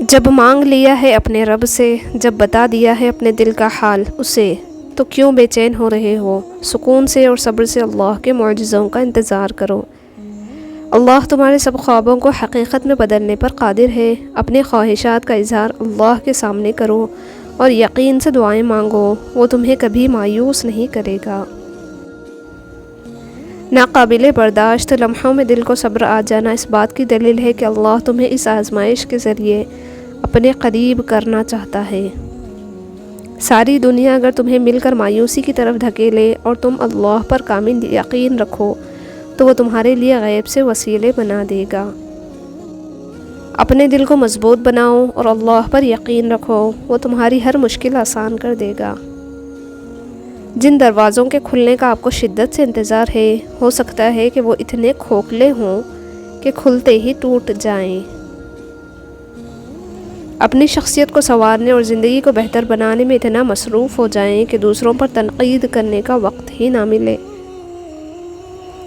جب مانگ لیا ہے اپنے رب سے، جب بتا دیا ہے اپنے دل کا حال اسے، تو کیوں بے چین ہو رہے ہو؟ سکون سے اور صبر سے اللہ کے معجزوں کا انتظار کرو۔ اللہ تمہارے سب خوابوں کو حقیقت میں بدلنے پر قادر ہے۔ اپنی خواہشات کا اظہار اللہ کے سامنے کرو اور یقین سے دعائیں مانگو، وہ تمہیں کبھی مایوس نہیں کرے گا۔ ناقابل برداشت لمحوں میں دل کو صبر آ جانا اس بات کی دلیل ہے کہ اللہ تمہیں اس آزمائش کے ذریعے اپنے قریب کرنا چاہتا ہے۔ ساری دنیا اگر تمہیں مل کر مایوسی کی طرف دھکیلے اور تم اللہ پر کامل یقین رکھو تو وہ تمہارے لیے غیب سے وسیلے بنا دے گا۔ اپنے دل کو مضبوط بناؤ اور اللہ پر یقین رکھو، وہ تمہاری ہر مشکل آسان کر دے گا۔ جن دروازوں کے کھلنے کا آپ کو شدت سے انتظار ہے، ہو سکتا ہے کہ وہ اتنے کھوکھلے ہوں کہ کھلتے ہی ٹوٹ جائیں۔ اپنی شخصیت کو سنوارنے اور زندگی کو بہتر بنانے میں اتنا مصروف ہو جائیں کہ دوسروں پر تنقید کرنے کا وقت ہی نہ ملے۔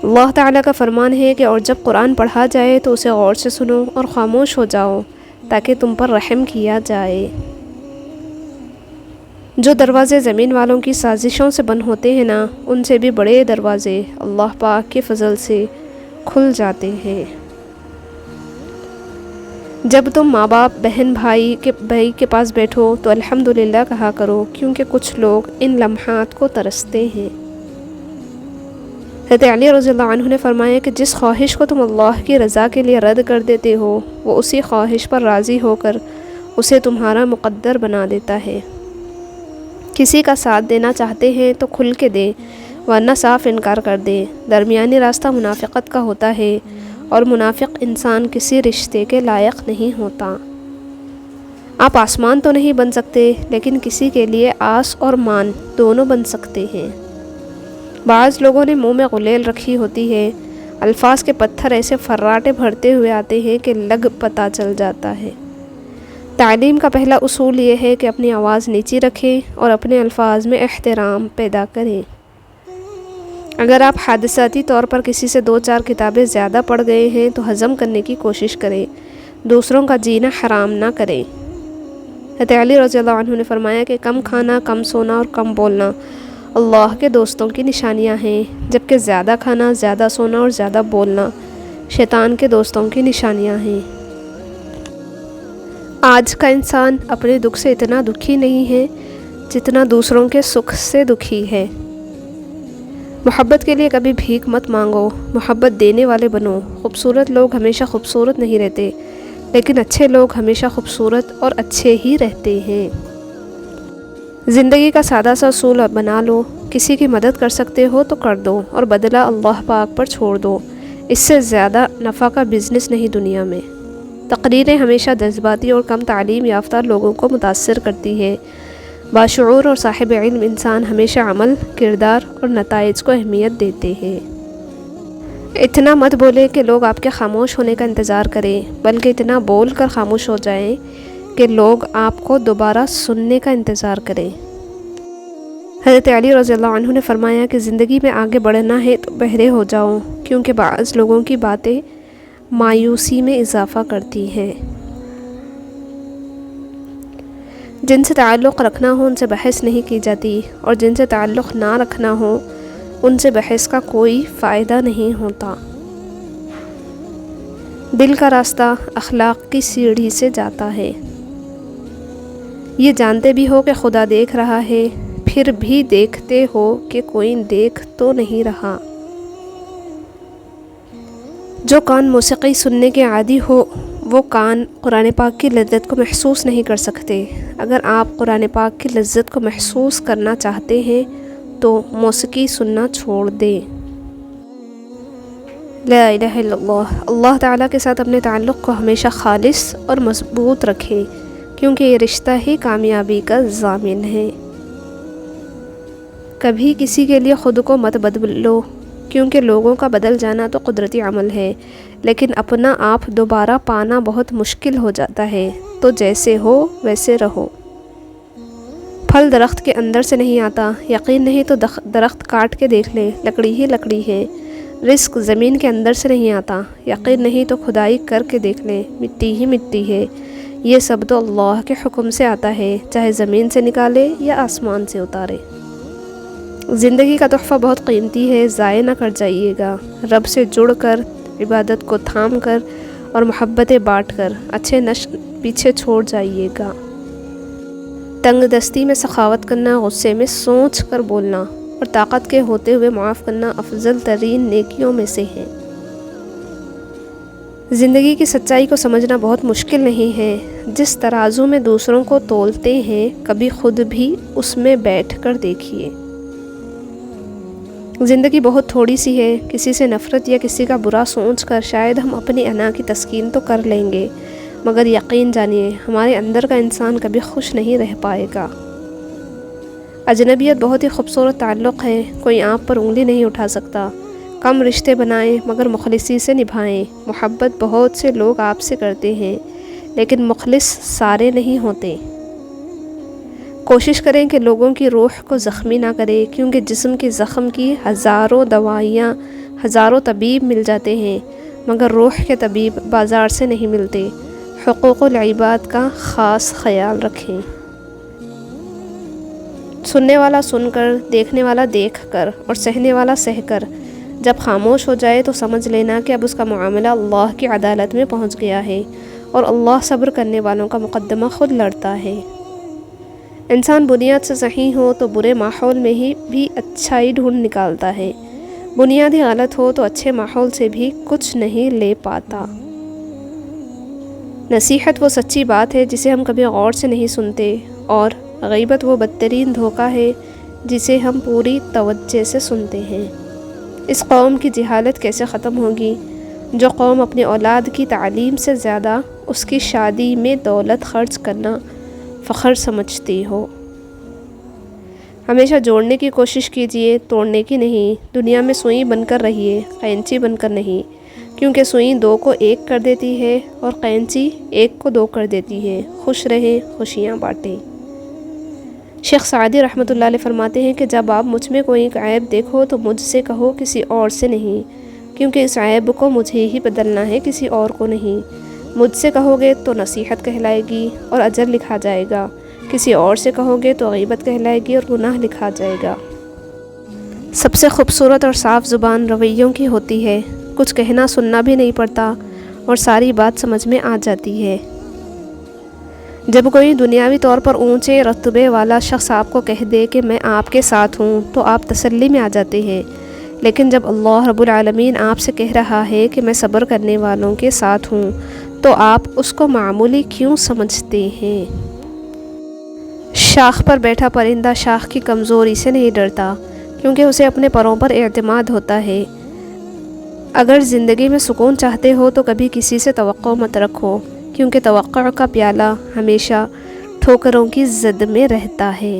اللہ تعالیٰ کا فرمان ہے کہ اور جب قرآن پڑھا جائے تو اسے غور سے سنو اور خاموش ہو جاؤ تاکہ تم پر رحم کیا جائے۔ جو دروازے زمین والوں کی سازشوں سے بند ہوتے ہیں نا، ان سے بھی بڑے دروازے اللہ پاک کے فضل سے کھل جاتے ہیں۔ جب تم ماں باپ، بہن بھائی کے پاس بیٹھو تو الحمدللہ کہا کرو، کیونکہ کچھ لوگ ان لمحات کو ترستے ہیں۔ حضرت علی رضی اللہ عنہ نے فرمایا کہ جس خواہش کو تم اللہ کی رضا کے لیے رد کر دیتے ہو، وہ اسی خواہش پر راضی ہو کر اسے تمہارا مقدر بنا دیتا ہے۔ کسی کا ساتھ دینا چاہتے ہیں تو کھل کے دیں، ورنہ صاف انکار کر دیں۔ درمیانی راستہ منافقت کا ہوتا ہے، اور منافق انسان کسی رشتے کے لائق نہیں ہوتا۔ آپ آسمان تو نہیں بن سکتے، لیکن کسی کے لیے آس اور مان دونوں بن سکتے ہیں۔ بعض لوگوں نے منہ میں غلیل رکھی ہوتی ہے، الفاظ کے پتھر ایسے فراٹے بھرتے ہوئے آتے ہیں کہ لگ پتہ چل جاتا ہے۔ تعلیم کا پہلا اصول یہ ہے کہ اپنی آواز نیچی رکھیں اور اپنے الفاظ میں احترام پیدا کریں۔ اگر آپ حادثاتی طور پر کسی سے 2-4 کتابیں زیادہ پڑھ گئے ہیں تو ہضم کرنے کی کوشش کریں، دوسروں کا جینا حرام نہ کریں۔ حضرت علی رضی اللہ عنہ نے فرمایا کہ کم کھانا، کم سونا اور کم بولنا اللہ کے دوستوں کی نشانیاں ہیں، جبکہ زیادہ کھانا، زیادہ سونا اور زیادہ بولنا شیطان کے دوستوں کی نشانیاں ہیں۔ آج کا انسان اپنے دکھ سے اتنا دکھی نہیں ہے جتنا دوسروں کے سکھ سے دکھی ہے۔ محبت کے لیے کبھی بھیک مت مانگو، محبت دینے والے بنو۔ خوبصورت لوگ ہمیشہ خوبصورت نہیں رہتے، لیکن اچھے لوگ ہمیشہ خوبصورت اور اچھے ہی رہتے ہیں۔ زندگی کا سادہ سا اصول بنا لو، کسی کی مدد کر سکتے ہو تو کر دو اور بدلہ اللہ پاک پر چھوڑ دو۔ اس سے زیادہ نفع کا بزنس نہیں دنیا میں۔ تقریریں ہمیشہ جذباتی اور کم تعلیم یافتہ لوگوں کو متاثر کرتی ہے۔ باشعور اور صاحب علم انسان ہمیشہ عمل، کردار اور نتائج کو اہمیت دیتے ہیں۔ اتنا مت بولے کہ لوگ آپ کے خاموش ہونے کا انتظار کریں، بلکہ اتنا بول کر خاموش ہو جائیں کہ لوگ آپ کو دوبارہ سننے کا انتظار کریں۔ حضرت علی رضی اللہ عنہ نے فرمایا کہ زندگی میں آگے بڑھنا ہے تو بہرے ہو جاؤ، کیونکہ بعض لوگوں کی باتیں مایوسی میں اضافہ کرتی ہیں۔ جن سے تعلق رکھنا ہو ان سے بحث نہیں کی جاتی، اور جن سے تعلق نہ رکھنا ہو ان سے بحث کا کوئی فائدہ نہیں ہوتا۔ دل کا راستہ اخلاق کی سیڑھی سے جاتا ہے۔ یہ جانتے بھی ہو کہ خدا دیکھ رہا ہے، پھر بھی دیکھتے ہو کہ کوئی دیکھ تو نہیں رہا۔ جو کان موسیقی سننے کے عادی ہو وہ کان قرآن پاک کی لذت کو محسوس نہیں کر سکتے۔ اگر آپ قرآن پاک کی لذت کو محسوس کرنا چاہتے ہیں تو موسیقی سننا چھوڑ دیں۔ لا الہ الا اللہ۔ اللہ تعالیٰ کے ساتھ اپنے تعلق کو ہمیشہ خالص اور مضبوط رکھیں، کیونکہ یہ رشتہ ہی کامیابی کا ضامن ہے۔ کبھی کسی کے لیے خود کو مت بدلو، کیونکہ لوگوں کا بدل جانا تو قدرتی عمل ہے، لیکن اپنا آپ دوبارہ پانا بہت مشکل ہو جاتا ہے۔ تو جیسے ہو ویسے رہو۔ پھل درخت کے اندر سے نہیں آتا، یقین نہیں تو درخت کاٹ کے دیکھ لیں، لکڑی ہی لکڑی ہے۔ رزق زمین کے اندر سے نہیں آتا، یقین نہیں تو کھدائی کر کے دیکھ لیں، مٹی ہی مٹی ہے۔ یہ سب تو اللہ کے حکم سے آتا ہے، چاہے زمین سے نکالے یا آسمان سے اتارے۔ زندگی کا تحفہ بہت قیمتی ہے، ضائع نہ کر جائیے گا۔ رب سے جڑ کر، عبادت کو تھام کر اور محبتیں بانٹ کر اچھے نشر پیچھے چھوڑ جائیے گا۔ تنگ دستی میں سخاوت کرنا، غصے میں سوچ کر بولنا اور طاقت کے ہوتے ہوئے معاف کرنا افضل ترین نیکیوں میں سے ہے۔ زندگی کی سچائی کو سمجھنا بہت مشکل نہیں ہے۔ جس ترازو میں دوسروں کو تولتے ہیں، کبھی خود بھی اس میں بیٹھ کر دیکھیے۔ زندگی بہت تھوڑی سی ہے، کسی سے نفرت یا کسی کا برا سوچ کر شاید ہم اپنی انا کی تسکین تو کر لیں گے، مگر یقین جانیے ہمارے اندر کا انسان کبھی خوش نہیں رہ پائے گا۔ اجنبیت بہت ہی خوبصورت تعلق ہے، کوئی آپ پر انگلی نہیں اٹھا سکتا۔ کم رشتے بنائیں مگر مخلصی سے نبھائیں۔ محبت بہت سے لوگ آپ سے کرتے ہیں، لیکن مخلص سارے نہیں ہوتے۔ کوشش کریں کہ لوگوں کی روح کو زخمی نہ کرے، کیونکہ جسم کے زخم کی ہزاروں دوائیاں، ہزاروں طبیب مل جاتے ہیں، مگر روح کے طبیب بازار سے نہیں ملتے۔ حقوق العباد کا خاص خیال رکھیں۔ سننے والا سن کر، دیکھنے والا دیکھ کر اور سہنے والا سہ کر جب خاموش ہو جائے تو سمجھ لینا کہ اب اس کا معاملہ اللہ کی عدالت میں پہنچ گیا ہے، اور اللہ صبر کرنے والوں کا مقدمہ خود لڑتا ہے۔ انسان بنیاد سے صحیح ہو تو برے ماحول میں ہی بھی اچھائی ڈھونڈ نکالتا ہے، بنیاد ہی غلط ہو تو اچھے ماحول سے بھی کچھ نہیں لے پاتا۔ نصیحت وہ سچی بات ہے جسے ہم کبھی غور سے نہیں سنتے، اور غیبت وہ بدترین دھوکہ ہے جسے ہم پوری توجہ سے سنتے ہیں۔ اس قوم کی جہالت کیسے ختم ہوگی؟ جو قوم اپنی اولاد کی تعلیم سے زیادہ اس کی شادی میں دولت خرچ کرنا فخر سمجھتی ہو۔ ہمیشہ جوڑنے کی کوشش کیجیے، توڑنے کی نہیں۔ دنیا میں سوئی بن کر رہیے، قینچی بن کر نہیں، کیونکہ سوئی دو کو ایک کر دیتی ہے اور قینچی ایک کو دو کر دیتی ہے۔ خوش رہیں، خوشیاں بانٹیں۔ شیخ سعدی رحمۃ اللہ علیہ فرماتے ہیں کہ جب آپ مجھ میں کوئی عیب دیکھو تو مجھ سے کہو، کسی اور سے نہیں، کیونکہ اس عیب کو مجھے ہی بدلنا ہے، کسی اور کو نہیں۔ مجھ سے کہو گے تو نصیحت کہلائے گی اور اجر لکھا جائے گا، کسی اور سے کہو گے تو غیبت کہلائے گی اور گناہ لکھا جائے گا۔ سب سے خوبصورت اور صاف زبان رویوں کی ہوتی ہے، کچھ کہنا سننا بھی نہیں پڑتا اور ساری بات سمجھ میں آ جاتی ہے۔ جب کوئی دنیاوی طور پر اونچے رتبے والا شخص آپ کو کہہ دے کہ میں آپ کے ساتھ ہوں تو آپ تسلی میں آ جاتے ہیں، لیکن جب اللہ رب العالمین آپ سے کہہ رہا ہے کہ میں صبر کرنے والوں کے ساتھ ہوں تو آپ اس کو معمولی کیوں سمجھتے ہیں؟ شاخ پر بیٹھا پرندہ شاخ کی کمزوری سے نہیں ڈرتا، کیونکہ اسے اپنے پروں پر اعتماد ہوتا ہے۔ اگر زندگی میں سکون چاہتے ہو تو کبھی کسی سے توقع مت رکھو، کیونکہ توقع کا پیالہ ہمیشہ ٹھوکروں کی زد میں رہتا ہے۔